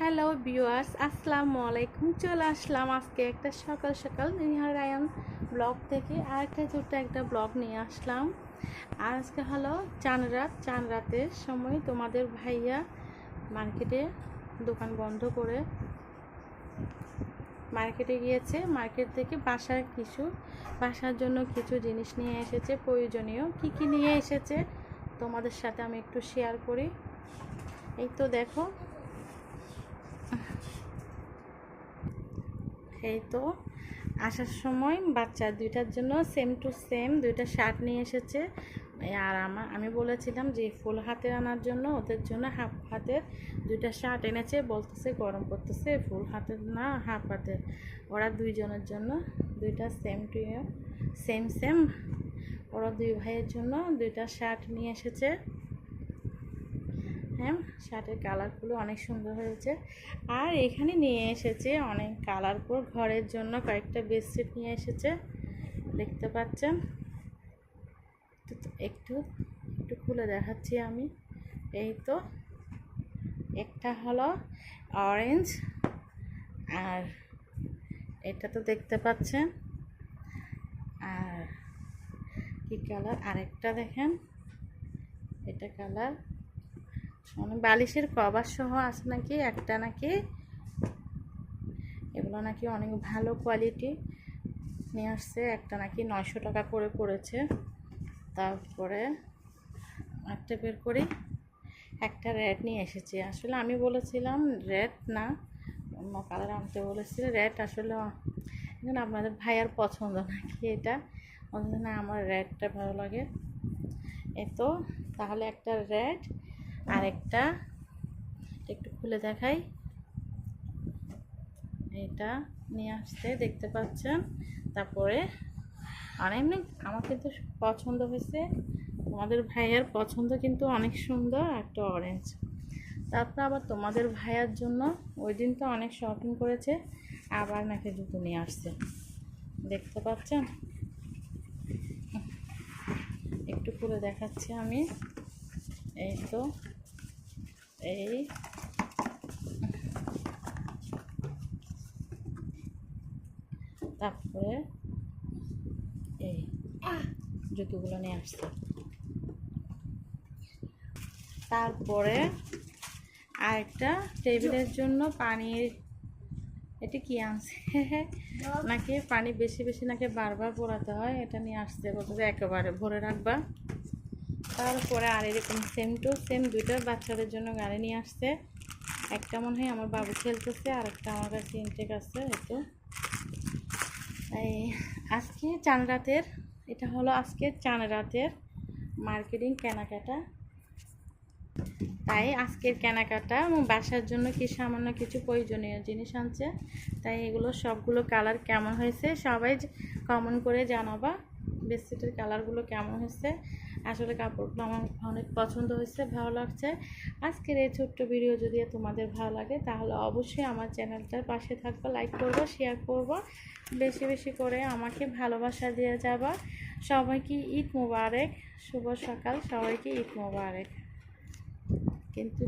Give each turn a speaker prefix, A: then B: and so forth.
A: Hello viewers, আসসালামু আলাইকুম। চলে আসলাম আজকে একটা সকাল সকাল নিহার রায়ান ব্লগ থেকে আর একটা ছোট্ট একটা ব্লগ নিয়ে আসলাম। আর আজকে হলো চান রাতের সময় তোমাদের ভাইয়া মার্কেটে দোকান বন্ধ করে মার্কেটে গিয়েছে। মার্কেট থেকে বাসার জন্য কিছু জিনিস নিয়ে এসেছে, প্রয়োজনীয় কি কি নিয়ে এসেছে তোমাদের সাথে আমি একটু শেয়ার করি। এই তো দেখো, এই তো আসার সময় বাচ্চা দুইটার জন্য সেম টু সেম দুইটা শার্ট নিয়ে এসেছে। আর আমি বলেছিলাম যে ফুল হাতের আনার জন্য, ওদের জন্য হাফ হাতের দুইটা শার্ট এনেছে। বলতেছে গরম করতেছে, ফুল হাতের না হাফ হাতের। ওরা দুইজনের জন্য দুইটা সেম ওরা দুই ভাইয়ের জন্য দুইটা শার্ট নিয়ে এসেছে। হ্যাঁ, শার্টের কালারগুলো অনেক সুন্দর হয়েছে। আর এখানে নিয়ে এসেছে অনেক কালারফুল ঘরের জন্য কয়েকটা বেডশিট নিয়ে এসেছে, দেখতে পাচ্ছেন। একটু একটু খুলে দেখাচ্ছি আমি। এই তো একটা হলো অরেঞ্জ, আর এটা তো দেখতে পাচ্ছেন। আর কি কালার, আরেকটা দেখেন, এটা কালার অনেক বালিশের কভার সহ আছে নাকি একটা, নাকি এগুলো নাকি অনেক ভালো কোয়ালিটি নিয়ে আসছে। একটা নাকি 900 টাকা করে পড়েছে। তারপরে একটা বের করি, একটা রেড নিয়ে এসেছি। আসলে আমি বলেছিলাম রেড না, অন্য কালার আনতে বলেছিল। রেড আসলে আপনাদের ভাইয়ার পছন্দ নাকি এটা, না আমার রেডটা ভালো লাগে। তো তাহলে একটা রেড আর একটা একটু খুলে দেখাই, এটা নিয়ে আসতে দেখতে পাচ্ছেন। তারপরে আর এমনি আমার কিন্তু পছন্দ হয়েছে, তোমাদের ভাইয়ার পছন্দ কিন্তু অনেক সুন্দর একটা অরেঞ্জ। তারপর আবার তোমাদের ভাইয়ার জন্য ওই দিন তো অনেক শপিং করেছে, আবার নাকি জুতো নিয়ে আসছে, দেখতে পাচ্ছেন। একটু খুলে দেখাচ্ছি আমি। এই তো এই তারপরে এই জুতোগুলো নিয়ে আসছে। তারপরে আরেকটা টেবিলের জন্য পানির, এটা কি আনছে নাকি পানি বেশি বেশি নাকি বারবার পোড়াতে হয়, এটা নিয়ে আসছে। বলতে একেবারে ভরে রাখবা। তারপরে আর এরকম সেম টু সেম দুইটা বাচ্চাদের জন্য গাড়ি নিয়ে আসছে। একটা মনে হয় আমার বাবু খেলতেছে, আর একটা আমার কাছে ইনটেক আছে। একটু এই আজকে এটা হলো আজকে চান রাতের মার্কেটিং কেনাকাটা। তাই আজকের কেনাকাটা এবং বাসার জন্য কি সামান্য কিছু প্রয়োজনীয় জিনিস আনছে। তাই এগুলো সবগুলো কালার কেমন হয়েছে সবাই কমেন্ট করে জানাবা। বেডশিটের কালারগুলো কেমন হয়েছে, আসলে কাপড়গুলো আমার অনেক পছন্দ হয়েছে, ভালো লাগছে। আজকের এই ছোট্ট ভিডিও যদি তোমাদের ভালো লাগে তাহলে অবশ্যই আমার চ্যানেলটার পাশে থাকবা, লাইক করবো, শেয়ার করবো, বেশি বেশি করে আমাকে ভালোবাসা দিয়ে যাবা। সবাইকে ঈদ মোবারক, শুভ সকাল, সবাইকে ঈদ মোবারক। কিন্তু